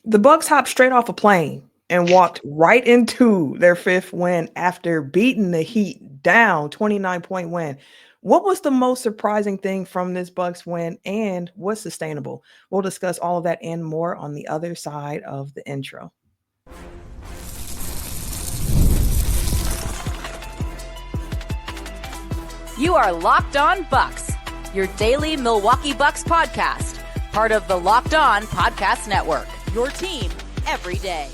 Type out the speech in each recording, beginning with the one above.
The Bucks hopped straight off a plane and walked right into their fifth win after beating the Heat down 29-point win. What was the most surprising thing from this Bucks win and what's sustainable? We'll discuss all of that and more on the other side of the intro. You are Locked On Bucks, your daily Milwaukee Bucks podcast, part of the Locked On Podcast Network, your team every day.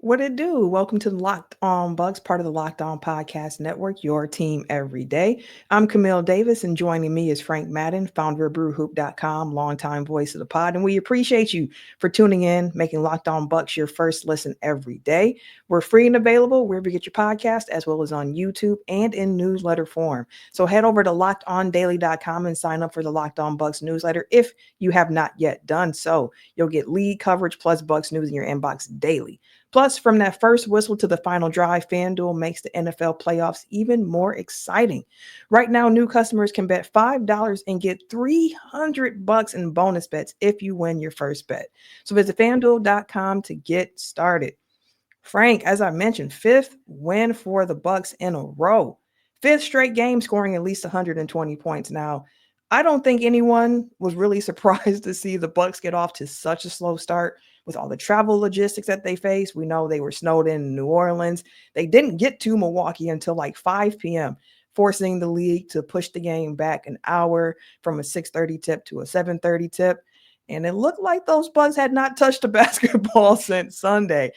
What it do? Welcome to the Locked On Bucks, part of the Locked On Podcast Network, your team every day. I'm Camille Davis, and joining me is Frank Madden, founder of BrewHoop.com, longtime voice of the pod. And we appreciate you for tuning in, making Locked On Bucks your first listen every day. We're free and available wherever you get your podcast, as well as on YouTube and in newsletter form. So head over to LockedOnDaily.com and sign up for the Locked On Bucks newsletter if you have not yet done so. You'll get league coverage plus Bucks news in your inbox daily. Plus, from that first whistle to the final drive, FanDuel makes the NFL playoffs even more exciting. Right now, new customers can bet $5 and get $300 in bonus bets if you win your first bet. So visit FanDuel.com to get started. Frank, as I mentioned, fifth win for the Bucks in a row. Fifth straight game scoring at least 120 points. Now, I don't think anyone was really surprised to see the Bucks get off to such a slow start with all the travel logistics that they faced. We know they were snowed in New Orleans. They didn't get to Milwaukee until like 5 p.m., forcing the league to push the game back an hour from a 6:30 tip to a 7:30 tip. And it looked like those Bucks had not touched a basketball since Sunday.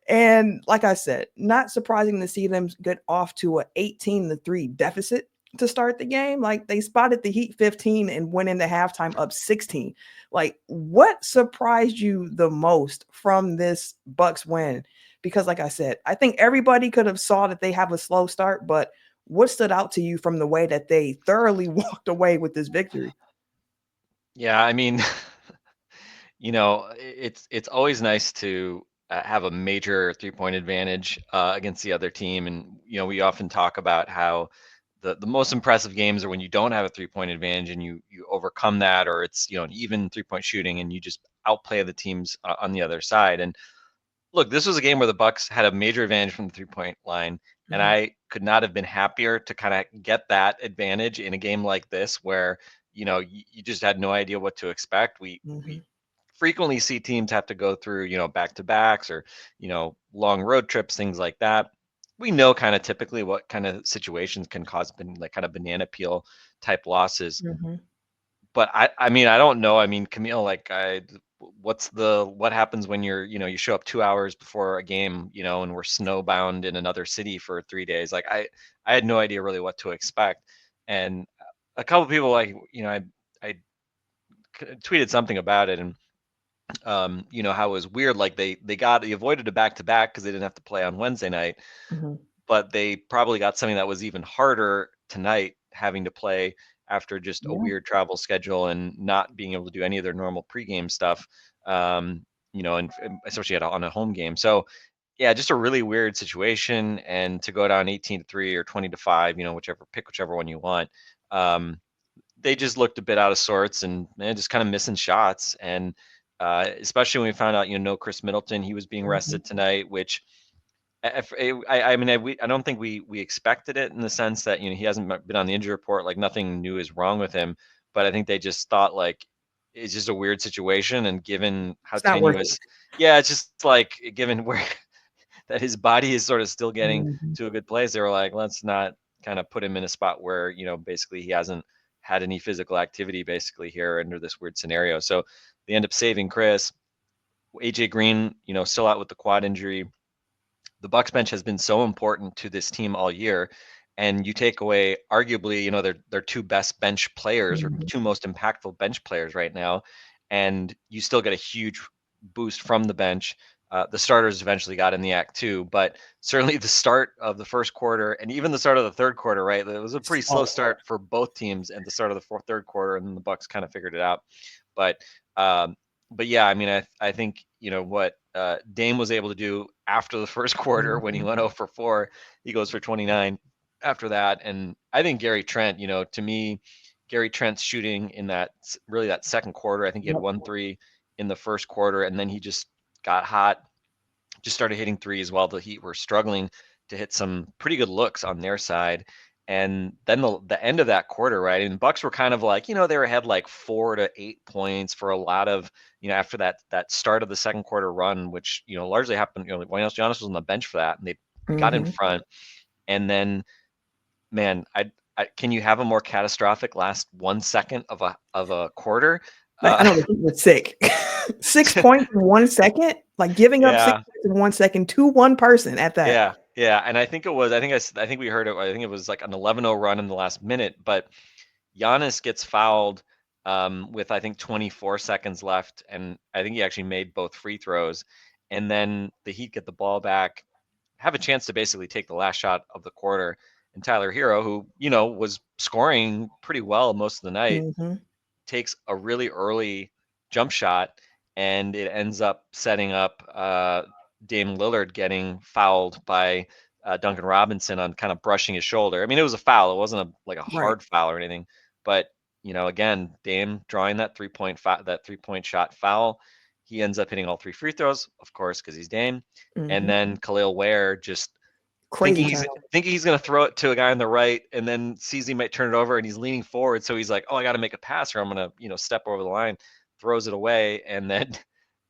And like I said, not surprising to see them get off to a 18-3 deficit to start the game. Like they spotted the Heat 15 and went into halftime up 16. Like what surprised you the most from this Bucks win? Because like I said, I think everybody could have saw that they have a slow start, but what stood out to you from the way that they thoroughly walked away with this victory? Yeah, I mean, it's always nice to have a major 3-point advantage against the other team, and we often talk about how the most impressive games are when you don't have a 3-point advantage and you overcome that, or it's an even 3-point shooting and you just outplay the teams on the other side. And look, this was a game where the Bucks had a major advantage from the 3-point line, and Mhm, I could not have been happier to kind of get that advantage in a game like this where you just had no idea what to expect. We mhm. frequently see teams have to go through back to backs or long road trips, things like that. We know kind of typically what kind of situations can cause like kind of banana peel type losses. Mhm. But I mean, I don't know. I mean, Camille, like what happens when you show up 2 hours before a game, and we're snowbound in another city for 3 days. Like I had no idea really what to expect. And a couple people like, I tweeted something about it, and how it was weird. Like they avoided a back to back because they didn't have to play on Wednesday night, Mhm. but they probably got something that was even harder tonight, having to play after just a Yeah. weird travel schedule and not being able to do any of their normal pregame stuff. And especially on a home game. So yeah, just a really weird situation. And to go down 18-3 or 20-5, whichever one you want. Um, they just looked a bit out of sorts and just kind of missing shots. And especially when we found out, no Chris Middleton, he was being Mhm. rested tonight, which I mean, I don't think we expected it in the sense that he hasn't been on the injury report, like nothing new is wrong with him, but I think they just thought like it's just a weird situation, and given how It's not worth it. tenuous, yeah, it's just like given where that his body is sort of still getting Mhm. to a good place, they were like, let's not kind of put him in a spot where basically he hasn't had any physical activity basically here under this weird scenario. So they end up saving Chris. AJ Green, still out with the quad injury. The Bucks bench has been so important to this team all year, and you take away arguably, their two best bench players or Mhm. two most impactful bench players right now, and you still get a huge boost from the bench. The starters eventually got in the act too, but certainly the start of the first quarter and even the start of the third quarter, right? It was a pretty slow Slow. start for both teams at the start of the third quarter, and then the Bucks kind of figured it out. But um, but yeah, I mean, I think what Dame was able to do after the first quarter when he Mhm. went 0 for 4, he goes for 29 after that. And I think Gary Trent, to me, Gary Trent's shooting in that second quarter, I think he had Yep. 1 3. in the first quarter, and then he just got hot, just started hitting threes while the Heat were struggling to hit some pretty good looks on their side. And then the end of that quarter, right? And Bucks were kind of like, they were ahead like 4 to 8 points for a lot of, after that start of the second quarter run, which, largely happened, Giannis was on the bench for that, and they got in front. And then, man, can you have a more catastrophic last 1 second of a quarter? Like, I know the Heat was sick. 6 points in 1 second, like giving up 6 Yeah. points in 1 second to one person at that. Yeah, and I think it was. I think we heard it. I think it was like an 11-0 run in the last minute, but Giannis gets fouled with I think 24 seconds left, and I think he actually made both free throws, and then the Heat get the ball back, have a chance to basically take the last shot of the quarter, and Tyler Hero, who was scoring pretty well most of the night, takes a really early jump shot, and it ends up setting up Damian Lillard getting fouled by Duncan Robinson on kind of brushing his shoulder. I mean, it was a foul. It wasn't like a hard foul or anything, but again, Dame drawing that 3-point shot foul. He ends up hitting all 3 free throws, of course, because he's Dame. And then Khalil Ware just thinking he's going to throw it to a guy on the right, and then sees he might turn it over, and he's leaning forward. So he's like, oh, I got to make a pass or I'm going to, step over the line, throws it away. And then,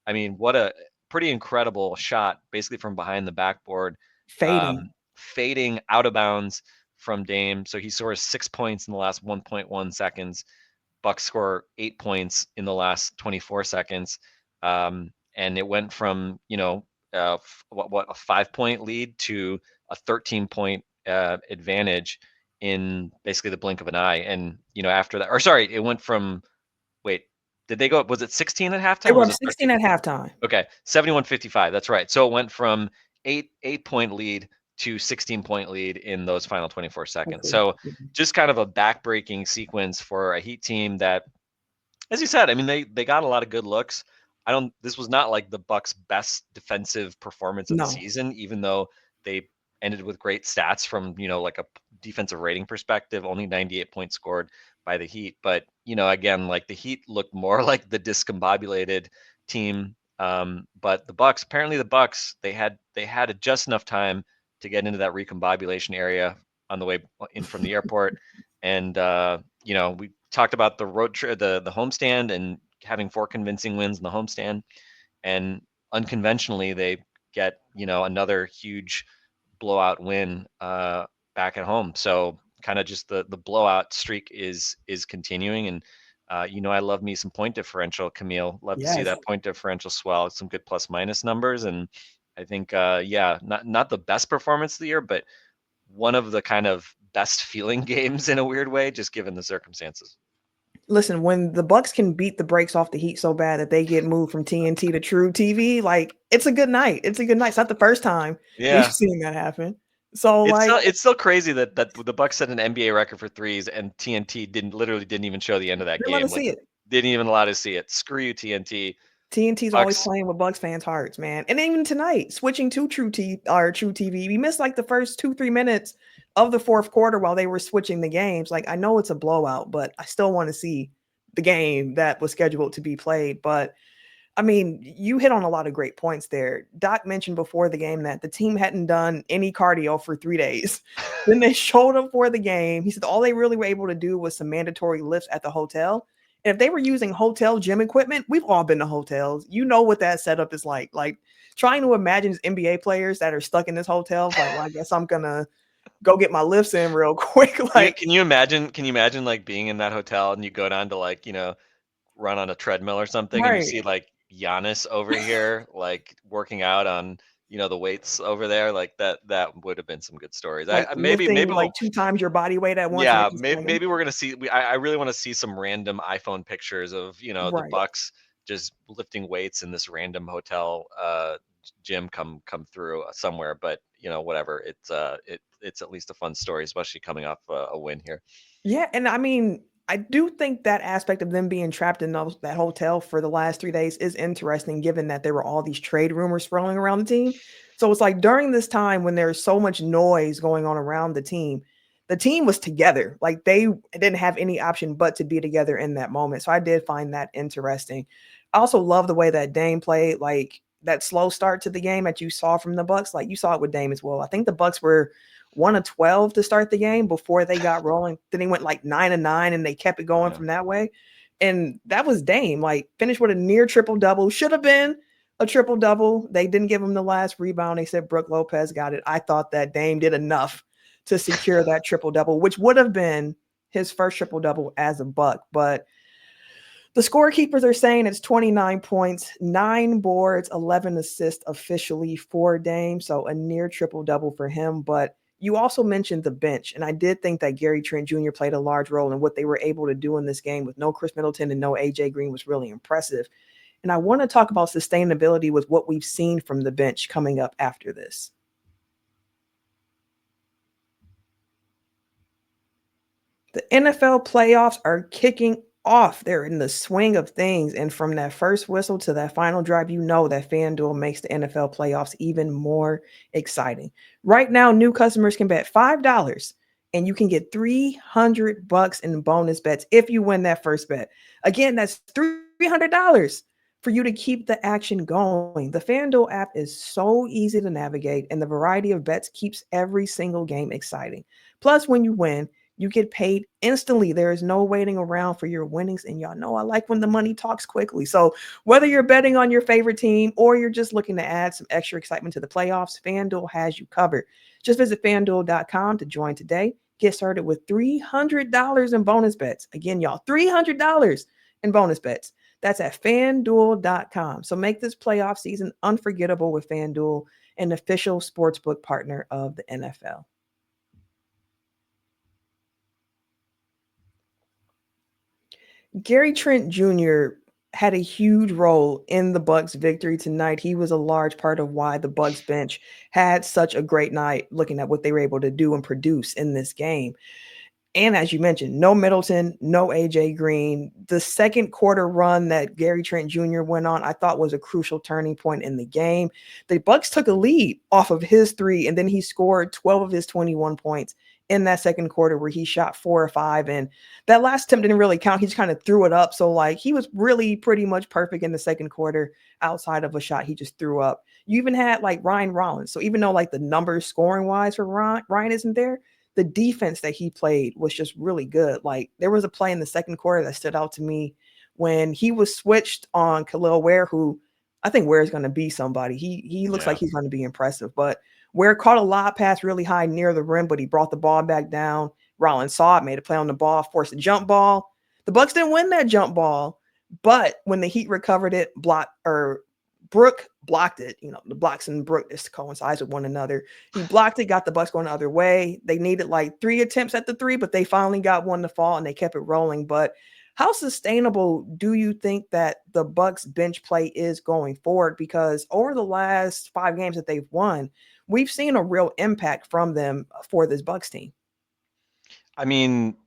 I mean, what a pretty incredible shot, basically from behind the backboard, fading out of bounds from Dame. So he scores 6 points in the last 1.1 seconds. Bucks score 8 points in the last 24 seconds. And it went from, a 5-point lead to a 13-point advantage in basically the blink of an eye. And, after that, or sorry, it went from, did they go, was it 16 at halftime? They were up 16 at halftime. Okay, 71-55. That's right. So it went from 8-point lead to 16-point lead in those final 24 seconds. So just kind of a backbreaking sequence for a Heat team that, as you said, I mean, they got a lot of good looks. This was not like the Bucks' best defensive performance of the season, even though they ended with great stats from, like a defensive rating perspective, only 98 points scored by the Heat. But, again, like the Heat looked more like the discombobulated team. But the Bucks, apparently they had just enough time to get into that recombobulation area on the way in from the airport. And, we talked about the road trip, the homestand, and having 4 convincing wins in the homestand, and unconventionally they get another huge blowout win back at home. So kind of just the blowout streak is continuing, and I love me some point differential, Camille. Love to see that point differential swell. Some good plus minus numbers, and I think not the best performance of the year, but one of the kind of best feeling games in a weird way, just given the circumstances. Listen, when the Bucks can beat the brakes off the Heat so bad that they get moved from TNT to True TV, like it's a good night. It's a good night. It's not the first time we've seen that happen. So it's still crazy that the Bucks set an NBA record for threes, and TNT didn't even show the end of that game. Didn't even allow to see it. Screw you, TNT. TNT's always playing with Bucks fans' hearts, man. And even tonight, switching to True TV, we missed like the first 2-3 minutes of the fourth quarter while they were switching the games. Like, I know it's a blowout, but I still want to see the game that was scheduled to be played. But I mean, you hit on a lot of great points there. Doc mentioned before the game that the team hadn't done any cardio for 3 days. Then they showed up for the game. He said all they really were able to do was some mandatory lifts at the hotel. And if they were using hotel gym equipment, we've all been to hotels. You know what that setup is like. Like trying to imagine NBA players that are stuck in this hotel. Like, well, I guess I'm gonna go get my lifts in real quick. Like, can you imagine like being in that hotel and you go down to like, run on a treadmill or something, and you see like Giannis over here, like working out on, the weights over there, like that would have been some good stories. Like maybe like 2 times your body weight at once. Yeah, maybe we're gonna see. I really want to see some random iPhone pictures of the Bucks just lifting weights in this random hotel gym come through somewhere. But whatever. It's at least a fun story, especially coming off a win here. Yeah, and I mean, I do think that aspect of them being trapped in that hotel for the last 3 days is interesting, given that there were all these trade rumors swirling around the team. So it's like during this time when there's so much noise going on around the team, the team was together. Like they didn't have any option but to be together in that moment. So I did find that interesting. I also love the way that Dame played, like that slow start to the game that you saw from the Bucks. Like you saw it with Dame as well. I think the Bucks were 1 of 12 to start the game before they got rolling. Then they went like 9 of 9 and they kept it going Yeah. from that way. And that was Dame, like finished with a near triple double. Should have been a triple double. They didn't give him the last rebound. They said Brooke Lopez got it. I thought that Dame did enough to secure that triple double, which would have been his first triple double as a Buck. But the scorekeepers are saying it's 29 points, 9 boards, 11 assists officially for Dame. So a near triple double for him. But you also mentioned the bench. And I did think that Gary Trent Jr. played a large role in what they were able to do in this game with no Chris Middleton and no AJ Green was really impressive. And I want to talk about sustainability with what we've seen from the bench coming up after this. The NFL playoffs are kicking off. They're in the swing of things. And from that first whistle to that final drive, you know that FanDuel makes the NFL playoffs even more exciting. Right now, new customers can bet $5 and you can get $300 in bonus bets if you win that first bet. Again, that's $300 for you to keep the action going. The FanDuel app is so easy to navigate, and the variety of bets keeps every single game exciting. Plus, when you win, you get paid instantly. There is no waiting around for your winnings. And y'all know I like when the money talks quickly. So whether you're betting on your favorite team or you're just looking to add some extra excitement to the playoffs, FanDuel has you covered. Just visit FanDuel.com to join today. Get started with $300 in bonus bets. Again, y'all, $300 in bonus bets. That's at FanDuel.com. So make this playoff season unforgettable with FanDuel, an official sportsbook partner of the NFL. Gary Trent Jr. had a huge role in the Bucks' victory tonight. He was a large part of why the Bucks bench had such a great night looking at what they were able to do and produce in this game. And as you mentioned, no Middleton, no AJ Green. The second quarter run that Gary Trent Jr. went on, I thought was a crucial turning point in the game. The Bucks took a lead off of his 3, and then he scored 12 of his 21 points in that second quarter where he shot 4 or 5. And that last attempt didn't really count. He just kind of threw it up. So like he was really pretty much perfect in the second quarter outside of a shot he just threw up. You even had like Ryan Rollins. So even though like the numbers scoring wise for Ryan isn't there, the defense that he played was just really good. Like there was a play in the second quarter that stood out to me when he was switched on Khalil Ware, who I think Ware is going to be somebody. He looks like he's going to be impressive, but Ware caught a lob pass really high near the rim, but he brought the ball back down. Rollins saw it, made a play on the ball, forced a jump ball. The Bucks didn't win that jump ball, but when the Heat recovered it, Brooke blocked it. You know, the blocks and Brooke just coincides with one another. He blocked it, got the Bucks going the other way. They needed like 3 attempts at the 3, but they finally got one to fall and they kept it rolling. But how sustainable do you think that the Bucks bench play is going forward? Because over the last 5 games that they've won, we've seen a real impact from them for this Bucks team. I mean,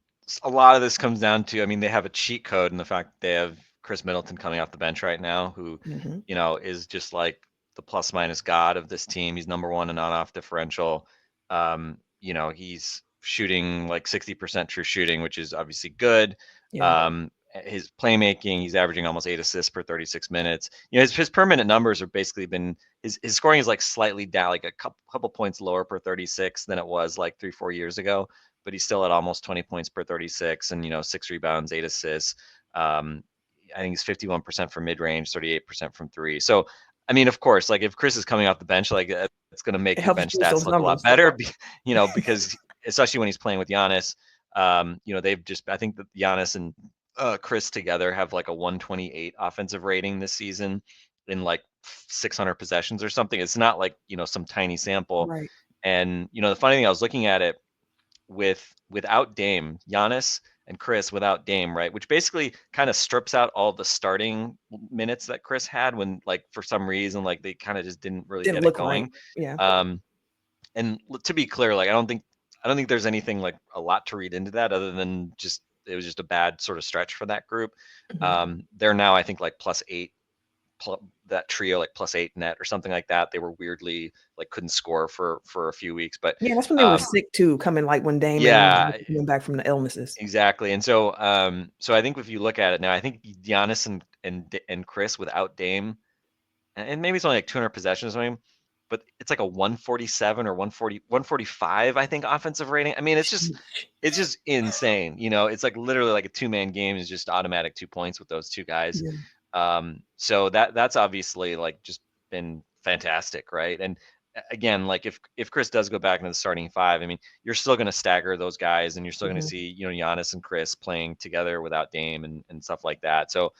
a lot of this comes down to, I mean, they have a cheat code in the fact that they have Chris Middleton coming off the bench right now, who, you know, is just like the plus minus god of this team. He's number 1 in on-off differential. You know, he's shooting like 60% true shooting, which is obviously good. Yeah. His playmaking, he's averaging almost 8 assists per 36 minutes. You know, his per minute numbers are basically been, his scoring is like slightly down, like a couple points lower per 36 than it was like 3-4 years ago, but he's still at almost 20 points per 36 and, you know, 6 rebounds, 8 assists. I think he's 51% from mid-range, 38% from 3. So, I mean, of course, like if Chris is coming off the bench, like it's going to make your bench stats look a lot better, you know, because especially when he's playing with Giannis, you know, they've just, I think that Giannis and Chris together have like a 128 offensive rating this season in like 600 possessions or something. It's not like, you know, some tiny sample. Right. And, you know, the funny thing, I was looking at it without Dame, Giannis and Chris without Dame, right? Which basically kind of strips out all the starting minutes that Chris had when, like, for some reason, like they kind of just didn't really get it going. Right. Yeah. And to be clear, like I don't think there's anything like a lot to read into that other than just it was just a bad sort of stretch for that group. They're now, I think, like +8 that trio like +8 net or something like that. They were weirdly like couldn't score for a few weeks, but Yeah, that's when they were sick too, coming like when Dame and yeah, coming back from the illnesses. exactly. And so so I think if you look at it now, I think Giannis and Chris without Dame, and maybe it's only like 200 possessions or something, but it's like a 147 or 140, 145, I think, offensive rating. I mean, it's just insane. It's like literally like a two-man game is just automatic 2 points with those two guys. Yeah. So that's obviously like just been fantastic, right? And again, like if Chris does go back into the starting five, I mean, you're still going to stagger those guys, and you're still going to see Giannis and Chris playing together without Dame and stuff like that. So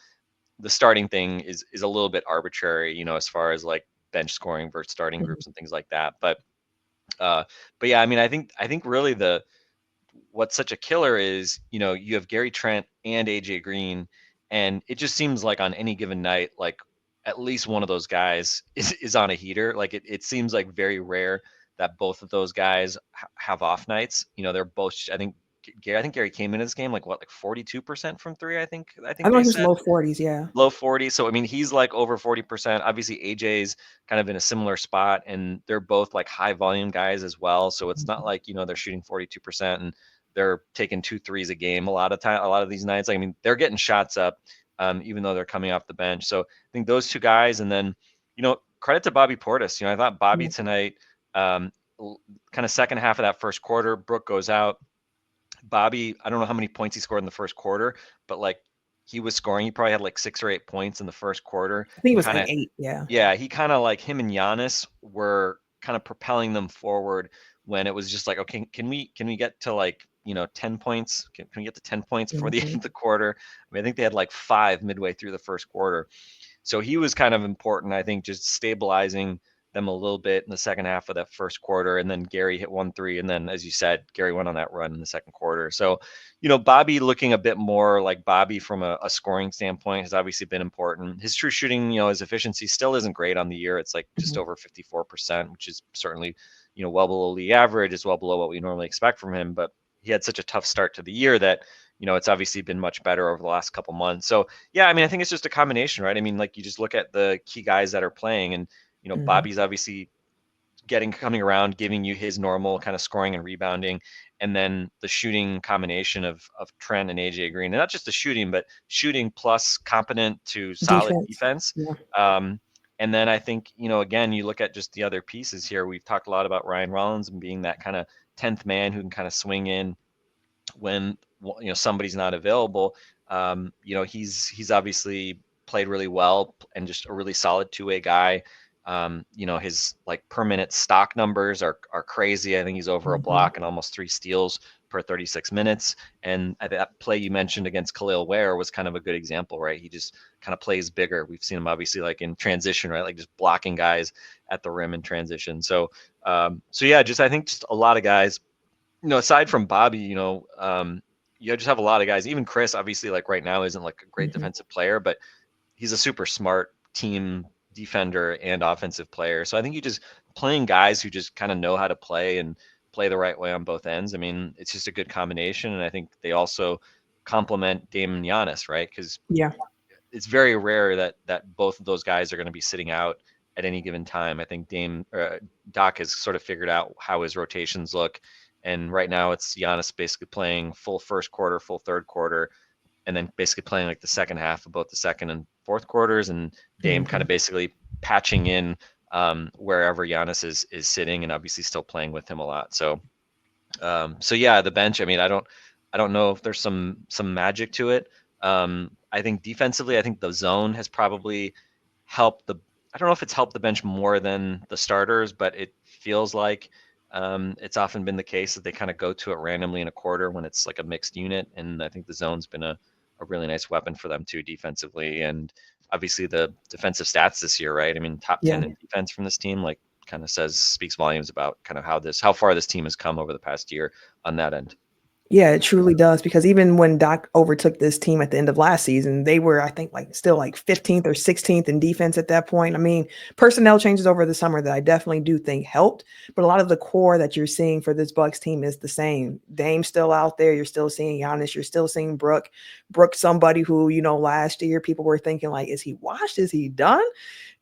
the starting thing is a little bit arbitrary, as far as like bench scoring versus starting groups and things like that. But yeah, I mean, I think really what's such a killer is, you have Gary Trent and AJ Green, and it just seems like on any given night, like at least one of those guys is on a heater. Like it seems like very rare that both of those guys have off nights. They're both, I think Gary came into this game like 42% from three. I think I know they he was said low 40s, yeah. low 40. So I mean, he's like over 40%. Obviously, AJ's kind of in a similar spot, and they're both like high volume guys as well. So it's not like they're shooting 42% and they're taking 2 threes a game a lot of these nights. I mean, they're getting shots up, even though they're coming off the bench. So I think those two guys, and then credit to Bobby Portis. I thought Bobby tonight, kind of second half of that first quarter, Brooke goes out. Bobby, I don't know how many points he scored in the first quarter, but like he was scoring. He probably had like 6 or 8 points in the first quarter. I think it And was kind like of, 8, yeah. yeah, he kind of like him and Giannis were kind of propelling them forward when it was just like, okay, can we get to like 10 points? Can we get to 10 points before the end of the quarter? I mean, I think they had like 5 midway through the first quarter. So he was kind of important, I think, just stabilizing them a little bit in the second half of that first quarter. And then Gary hit 1 3. And then, as you said, Gary went on that run in the second quarter. So, Bobby looking a bit more like Bobby from a scoring standpoint has obviously been important. His true shooting, his efficiency still isn't great on the year. It's like just over 54%, which is certainly, well below league average. It's well below what we normally expect from him. But he had such a tough start to the year that, it's obviously been much better over the last couple months. So, yeah, I mean, I think it's just a combination, right? I mean, like you just look at the key guys that are playing, and Bobby's obviously coming around, giving you his normal kind of scoring and rebounding, and then the shooting combination of Trent and AJ Green, and not just the shooting, but shooting plus competent to solid defense. Yeah. And then I think, again, you look at just the other pieces here. We've talked a lot about Ryan Rollins and being that kind of 10th man who can kind of swing in when somebody's not available. He's obviously played really well and just a really solid two-way guy. His like per minute stock numbers are crazy. I think he's over a block and almost 3 steals per 36 minutes. And that play you mentioned against Khalil Ware was kind of a good example, right? He just kind of plays bigger. We've seen him obviously like in transition, right? Like just blocking guys at the rim in transition. So yeah, I think just a lot of guys, aside from Bobby, you just have a lot of guys. Even Chris, obviously, like right now, isn't like a great defensive player, but he's a super smart team defender and offensive player. So I think you just playing guys who just kind of know how to play and play the right way on both ends. I mean, it's just a good combination, and I think they also complement Dame and Giannis, right? Because it's very rare that both of those guys are going to be sitting out at any given time. I think Doc has sort of figured out how his rotations look. And right now it's Giannis basically playing full first quarter, full third quarter, and then basically playing like the second half of both the second and fourth quarters, and Dame kind of basically patching in wherever Giannis is sitting, and obviously still playing with him a lot. So yeah, the bench. I mean, I don't know if there's some magic to it. I think defensively, I think the zone has probably helped I don't know if it's helped the bench more than the starters, but it feels like it's often been the case that they kind of go to it randomly in a quarter when it's like a mixed unit. And I think the zone's been a really nice weapon for them too defensively. And obviously the defensive stats this year, right? I mean, top 10 in defense from this team, like kind of speaks volumes about kind of how far this team has come over the past year on that end. Yeah, it truly does because even when Doc overtook this team at the end of last season, they were, I think, like still like 15th or 16th in defense at that point. I mean, personnel changes over the summer that I definitely do think helped, but a lot of the core that you're seeing for this Bucks team is the same. Dame's still out there. You're still seeing Giannis. You're still seeing Brooke. Brooke, somebody who, last year people were thinking like, is he washed? Is he done?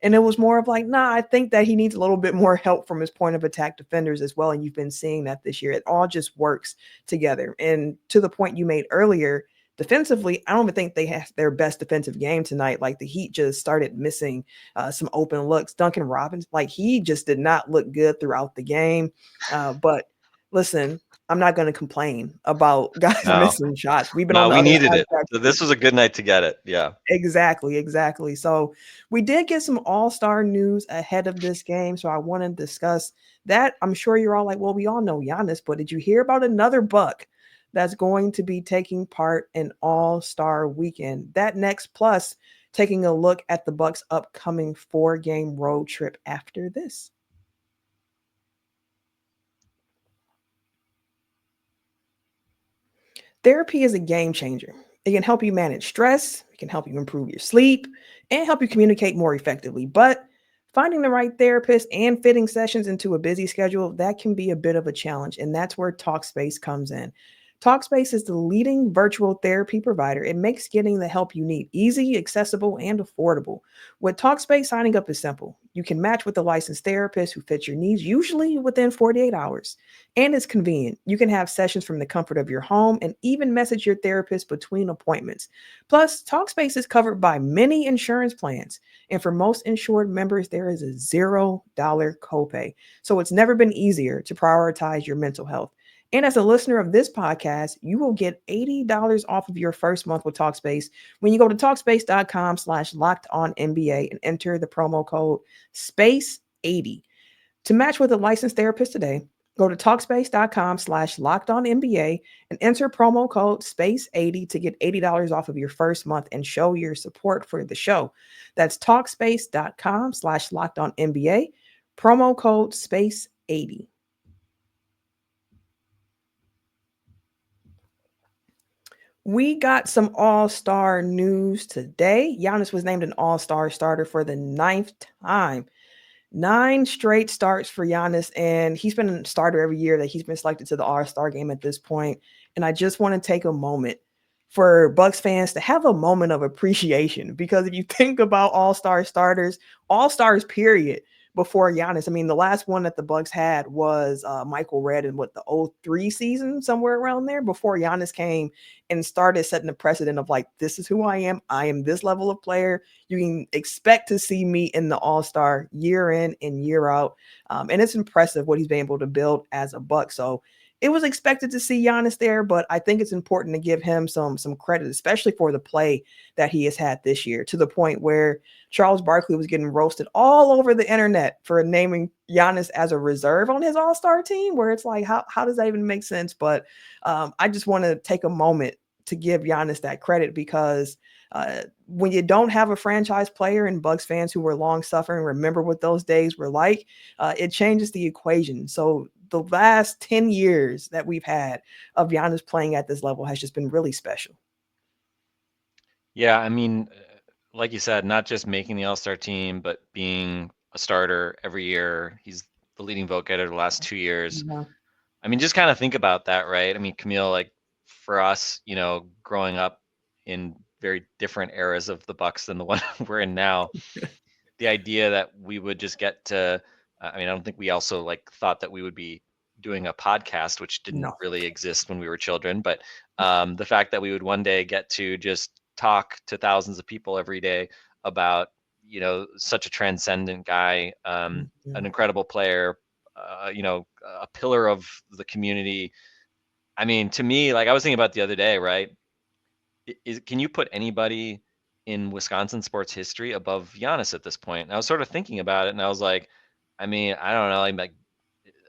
And it was more of like, nah, I think that he needs a little bit more help from his point of attack defenders as well. And you've been seeing that this year. It all just works together. And to the point you made earlier, defensively, I don't even think they had their best defensive game tonight. Like the Heat just started missing some open looks. Duncan Robinson, like he just did not look good throughout the game. But listen, I'm not going to complain about guys No, missing shots. We've been on no, the we other needed side it. of that So too. this was a good night to get it. Yeah. Exactly, exactly. So we did get some all-star news ahead of this game. So I want to discuss that. I'm sure you're all like, well, we all know Giannis, but did you hear about another Buck that's going to be taking part in All-Star Weekend? That next, plus taking a look at the Bucks' upcoming 4-game road trip after this. Therapy is a game changer. It can help you manage stress, it can help you improve your sleep, and help you communicate more effectively. But finding the right therapist and fitting sessions into a busy schedule, that can be a bit of a challenge. And that's where Talkspace comes in. Talkspace is the leading virtual therapy provider. It makes getting the help you need easy, accessible, and affordable. With Talkspace, signing up is simple. You can match with a licensed therapist who fits your needs, usually within 48 hours. And it's convenient. You can have sessions from the comfort of your home and even message your therapist between appointments. Plus, Talkspace is covered by many insurance plans. And for most insured members, there is a $0 copay. So it's never been easier to prioritize your mental health. And as a listener of this podcast, you will get $80 off of your first month with Talkspace when you go to Talkspace.com/locked on NBA and enter the promo code SPACE80. To match with a licensed therapist today, go to Talkspace.com/locked on NBA and enter promo code SPACE80 to get $80 off of your first month and show your support for the show. That's Talkspace.com/locked on NBA, promo code SPACE80. We got some all-star news today. Giannis was named an all-star starter for the ninth time. 9 straight starts for Giannis, and he's been a starter every year that he's been selected to the All-Star game at this point. And I just want to take a moment for Bucks fans to have a moment of appreciation because if you think about All-Star starters, All-Stars period, before Giannis, I mean, the last one that the Bucks had was Michael Redd in what the '03 season, somewhere around there, before Giannis came and started setting the precedent of like, this is who I am. I am this level of player. You can expect to see me in the All-Star year in and year out. And it's impressive what he's been able to build as a Buck. So it was expected to see Giannis there, but I think it's important to give him some credit, especially for the play that he has had this year, to the point where Charles Barkley was getting roasted all over the internet for naming Giannis as a reserve on his All-Star team, where it's like, how does that even make sense? But I just want to take a moment to give Giannis that credit because when you don't have a franchise player and Bucks fans who were long suffering remember what those days were like, it changes the equation. So the last 10 years that we've had of Giannis playing at this level has just been really special. Yeah, I mean, like you said, not just making the All-Star team, but being a starter every year. He's the leading vote getter the last 2 years. Yeah. I mean, just kind of think about that, right? I mean, Camille, like for us, growing up in very different eras of the Bucks than the one we're in now, the idea that we would just get to, I mean, I don't think we also like thought that we would be doing a podcast, which didn't No. really exist when we were children, but the fact that we would one day get to just talk to thousands of people every day about, such a transcendent guy, an Mhm. incredible player, a pillar of the community. I mean, to me, like I was thinking about the other day, right? Can you put anybody in Wisconsin sports history above Giannis at this point? And I was sort of thinking about it, and I was like, I mean, I don't know,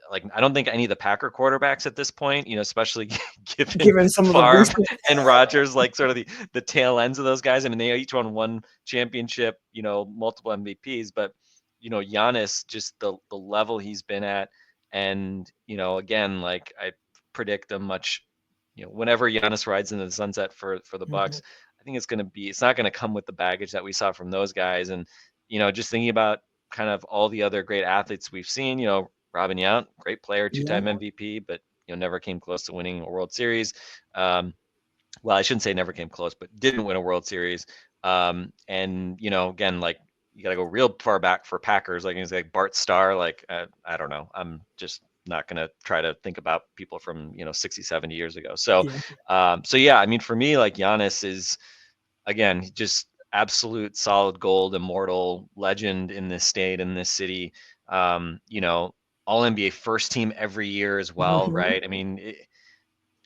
like I don't think any of the Packer quarterbacks at this point, especially given Given some of the Favre recent, and Rodgers, like sort of the tail ends of those guys. I mean, they each won one championship, multiple MVPs, but Giannis, just the level he's been at, and again, like I predict a much whenever Giannis rides into the sunset for the Mhm. Bucks, I think it's not going to come with the baggage that we saw from those guys. And, just thinking about kind of all the other great athletes we've seen, Robin Yount, great player, Yeah. two-time MVP, but, never came close to winning a World Series. Well, I shouldn't say never came close, but didn't win a World Series. And again, like you got to go real far back for Packers, like he's like Bart Starr. Like I don't know, I'm just not gonna try to think about people from 60, 70 years ago. So, Yeah. so yeah, I mean, for me, like Giannis is again just absolute solid gold, immortal legend in this state, in this city. All NBA first team every year as well, Mhm. right? I mean,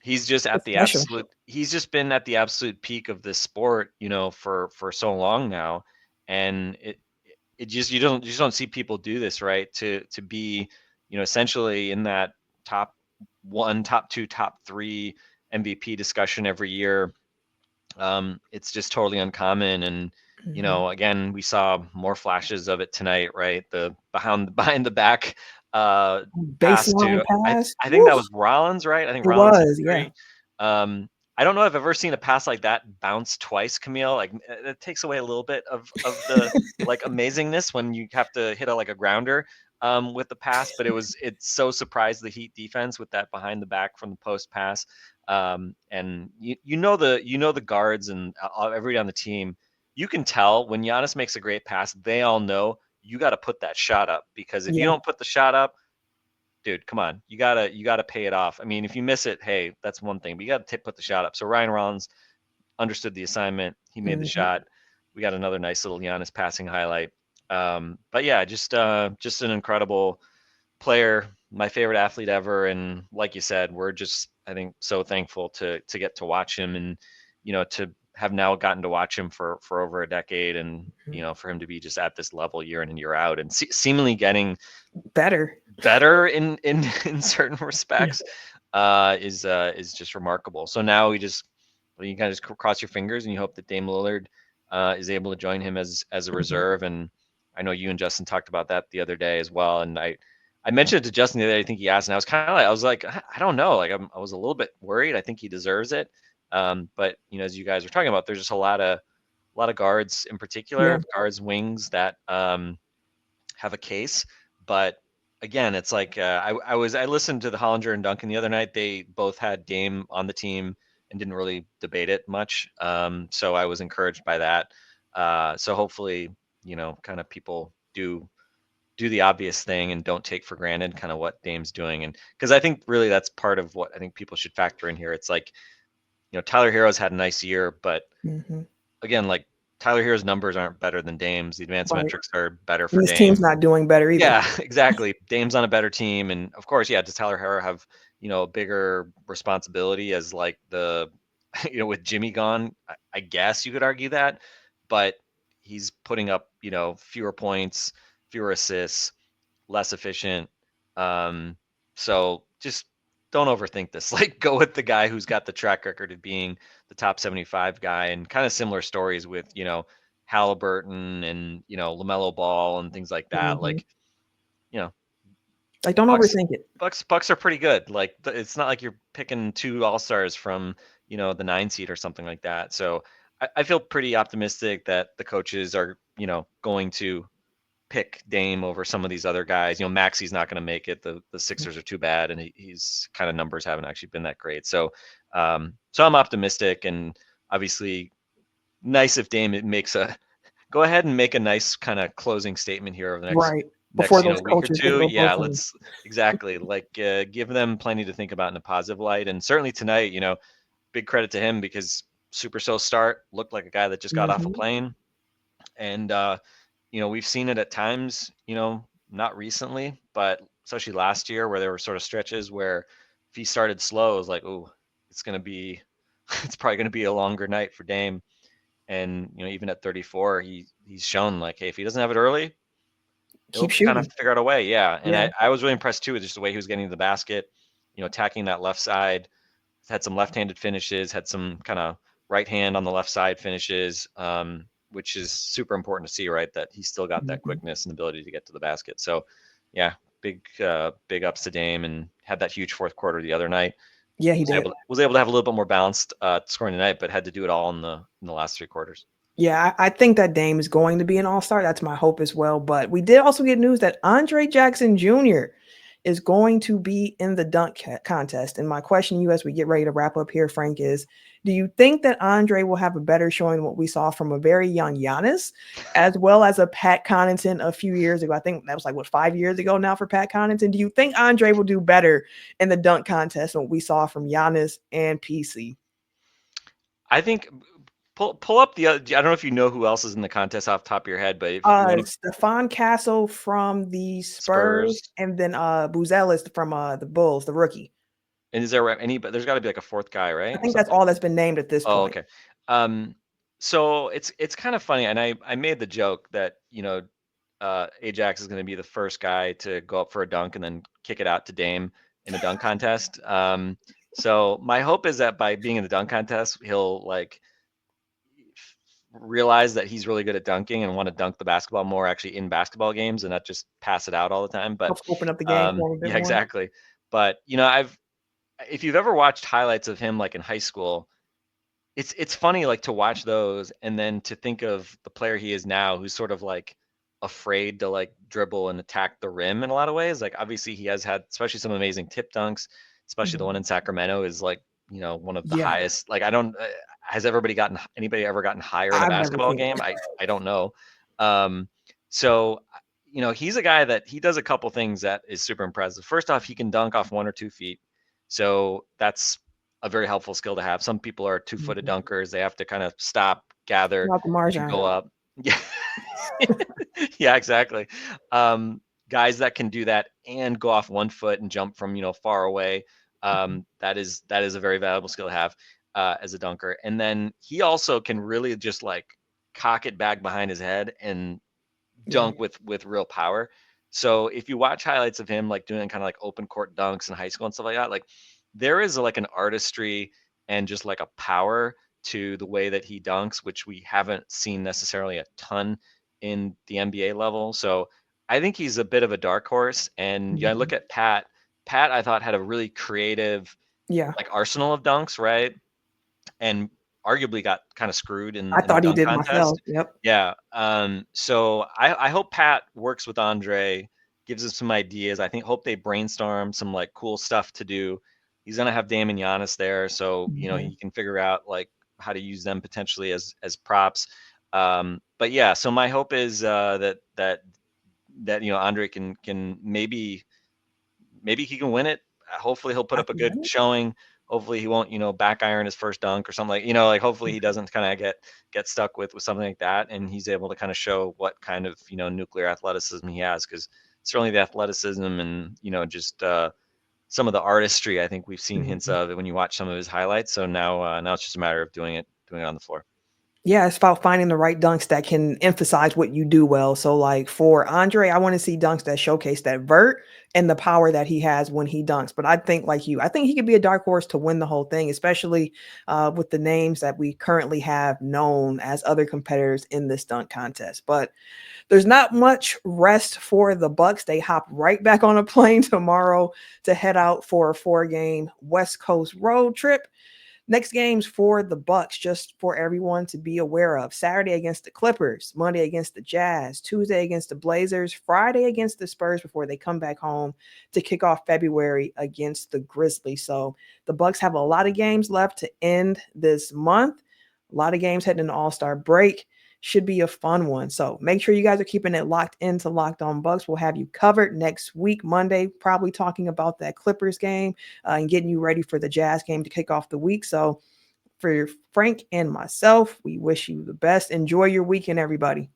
he's just at It's the special. absolute he's just been at the absolute peak of this sport, for so long now. And it just you just don't see people do this, right? To be, essentially in that top one, top two, top three MVP discussion every year. It's just totally uncommon. And Mhm. again, we saw more flashes of it tonight, right? The behind the back pass Baseline to pass. I think Woo. that was Rollins, right? I think It Rollins hit was, yeah. three. I don't know if I've ever seen a pass like that bounce twice, Camille. Like it takes away a little bit of the like amazingness when you have to hit like a grounder with the pass, but it's so surprised the Heat defense with that behind the back from the post pass. And the guards and everybody on the team, you can tell when Giannis makes a great pass, they all know you got to put that shot up, because if you Yeah. don't put the shot up, dude, come on, you gotta pay it off. I mean, if you miss it, hey, that's one thing, but you got to put the shot up. So Ryan Rollins understood the assignment. He made the Mhm. shot. We got another nice little Giannis passing highlight. But yeah, just an incredible player, my favorite athlete ever. And like you said, we're just, I think, so thankful to get to watch him, and to have now gotten to watch him for over a decade, and Mhm. for him to be just at this level year in and year out, and seemingly getting Better. better in in certain Yeah. respects, is just remarkable. So now you kind of just cross your fingers and you hope that Dame Lillard is able to join him as a Mhm. reserve. And I know you and Justin talked about that the other day as well. And I mentioned it to Justin the other day. I think he asked, and I was like, I don't know. Like I was a little bit worried. I think he deserves it. But as you guys were talking about, there's just a lot of guards in Yeah. particular, guards, wings that have a case. But again, it's like I listened to the Hollinger and Duncan the other night. They both had Dame on the team and didn't really debate it much. So I was encouraged by that. So hopefully, kind of people do the obvious thing and don't take for granted kind of what Dame's doing. And because I think really that's part of what I think people should factor in here. It's like, Tyler Hero's had a nice year, but Mhm. again, like Tyler Hero's numbers aren't better than Dame's. The advanced Right. metrics are better And for this team's Dame. not doing better either. Yeah, exactly. Dame's on a better team, and of course, yeah, does Tyler Herro have a bigger responsibility as like the with Jimmy gone? I guess you could argue that, but he's putting up fewer points, fewer assists, less efficient. Um, so just don't overthink this. Like go with the guy who's got the track record of being the top 75 guy, and kind of similar stories with Halliburton and LaMelo Ball and things like that. Mhm. Like you know, Like, don't Bucks overthink it. Bucks are pretty good. Like it's not like you're picking two all-stars from, the 9 seed or something like that. So I feel pretty optimistic that the coaches are, going to pick Dame over some of these other guys. Maxi's not going to make it. The Sixers are too bad, and he's kind of numbers haven't actually been that great. So I'm optimistic, and obviously nice if Dame makes a go ahead and make a nice kind of closing statement here over the next Right. Before next those week or coaches hit two. those Yeah, routines. let's exactly like give them plenty to think about in a positive light. And certainly tonight, big credit to him, because super slow start, looked like a guy that just got off a Mhm. plane. And we've seen it at times, not recently, but especially last year, where there were sort of stretches where if he started slow, it was like, oh, it's gonna be it's probably gonna be a longer night for Dame. And even at 34, he's shown like, hey, if he doesn't have it early, Keep he'll kind of shooting. figure out a way. Yeah. And Yeah. I was really impressed too with just the way he was getting to the basket, attacking that left side. Had some left-handed finishes, had some kind of right hand on the left side finishes, which is super important to see, right? That he still got that Mhm. quickness and ability to get to the basket. So, yeah, big ups to Dame, and had that huge fourth quarter the other night. Yeah, he did. Was able to have a little bit more balanced scoring tonight, but had to do it all in the last 3 quarters. Yeah, I think that Dame is going to be an all-star. That's my hope as well. But we did also get news that Andre Jackson Jr. is going to be in the dunk contest. And my question to you as we get ready to wrap up here, Frank, is do you think that Andre will have a better showing than what we saw from a very young Giannis, as well as a Pat Connaughton a few years ago? I think that was like, 5 years ago now for Pat Connaughton. Do you think Andre will do better in the dunk contest than what we saw from Giannis and PC? I think pull up the other, I don't know if you know who else is in the contest off the top of your head, but if you want to, Stephon Castle from the Spurs, Spurs. and then Buzell is from the Bulls, the rookie. And is there any? But there's got to be like a fourth guy, right? I think that's all that's been named at this Oh, point. okay. So it's kind of funny, and I made the joke that Ajax is going to be the first guy to go up for a dunk and then kick it out to Dame in a dunk contest. So my hope is that by being in the dunk contest, he'll like realize that he's really good at dunking and want to dunk the basketball more actually in basketball games and not just pass it out all the time. But Helps open up the game for him a bit yeah, more. exactly. But if you've ever watched highlights of him like in high school, it's funny like to watch those and then to think of the player he is now, who's sort of like afraid to like dribble and attack the rim in a lot of ways. Like obviously he has had especially some amazing tip dunks, especially the one in Sacramento is like one of the Yeah, highest. Like I don't has anybody ever gotten higher in a I've never basketball seen game? it. I don't know. So he's a guy that he does a couple things that is super impressive. First off, he can dunk off 1 or 2 feet, so that's a very helpful skill to have. Some people are 2-footed dunkers. They have to kind of stop, gather, Not the and Marjan. go up. Yeah. Yeah, exactly. Guys that can do that and go off 1 foot and jump from, far away. That is a very valuable skill to have as a dunker. And then he also can really just like cock it back behind his head and dunk with real power. So if you watch highlights of him like doing kind of like open court dunks in high school and stuff like that, like there is like an artistry and just like a power to the way that he dunks, which we haven't seen necessarily a ton in the NBA level. So I think he's a bit of a dark horse. And I look at Pat. Pat, I thought had a really creative Yeah, like arsenal of dunks, right? And arguably got kind of screwed I in the thought he dunk did myself. contest. Yep. Yeah. So I hope Pat works with Andre, gives us some ideas. Hope they brainstorm some like cool stuff to do. He's gonna have Dame and Giannis there, so he can figure out like how to use them potentially as props. But yeah, so my hope is that Andre can maybe he can win it. Hopefully he'll put up a good showing. Hopefully he won't, back iron his first dunk or something like hopefully he doesn't kind of get stuck with something like that. And he's able to kind of show what kind of, nuclear athleticism he has, because certainly the athleticism and, just some of the artistry, I think we've seen hints of it when you watch some of his highlights. So now it's just a matter of doing it on the floor. Yeah, it's about finding the right dunks that can emphasize what you do well. So, like for Andre, I want to see dunks that showcase that vert and the power that he has when he dunks. But I think, like you, I think he could be a dark horse to win the whole thing, especially with the names that we currently have known as other competitors in this dunk contest. But there's not much rest for the Bucks. They hop right back on a plane tomorrow to head out for a 4-game West Coast road trip. Next games for the Bucks, just for everyone to be aware of: Saturday against the Clippers, Monday against the Jazz, Tuesday against the Blazers, Friday against the Spurs before they come back home to kick off February against the Grizzlies. So the Bucks have a lot of games left to end this month. A lot of games heading into All-Star break. Should be a fun one. So make sure you guys are keeping it locked into Locked On Bucks. We'll have you covered next week, Monday, probably talking about that Clippers game and getting you ready for the Jazz game to kick off the week. So for Frank and myself, we wish you the best. Enjoy your weekend, everybody.